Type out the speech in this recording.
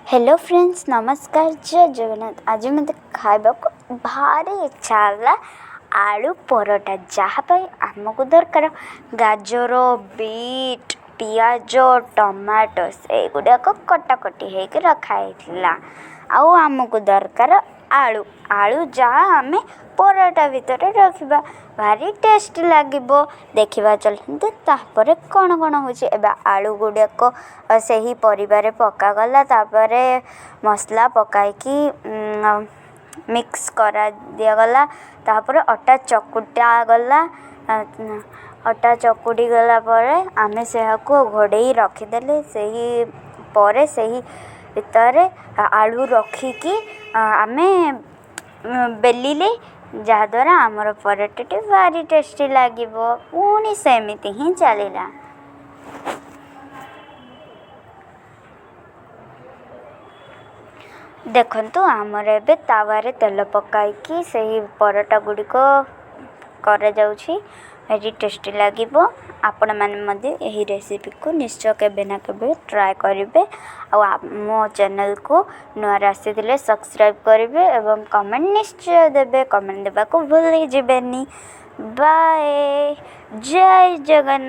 Hello friends, नमस्कार। जय जगन्नाथ। आज मत खाइबा को भारी इच्छा है आलू परोटा, जहाँपाई आमको दरकार गाजर, बीट, पियाज, टमाटो से गुड़ाक कटाकटी होकर रखाई आमको दरकार आलू आलू जहाँ आम परोटा भितर रखा भारी टेस्ट लगे। देखा चलते तापर कौन कौन हो आलू गुड़ाक से ही परिवार पकागला, तापर मसला पकाई मिक्स करा दिगला, तापर अटा चकुटा गला। अटा चकुटी गला आमे से घोड़े रखीदे से भितर आलू रखिकी आमे बेलिले, जहाद्वारा आमर परोटाटी भारी टेस्टी लगे। पुणी सेमती ही चलला। देखंतु आमर एबे तावारे तेल पकाई से परोटा गुड़िक कर भारी टेस्टी लगे। आपण मैंने यही रेसिपी को निश्चय केबे ना केबे ट्राए करेंगे। मो चैनल को नुआ आसी सब्सक्राइब करेंगे एवं कमेंट निश्चय देवे। कमेंट देवा को भूल जाबेनी। बाय। जय जगन्नाथ।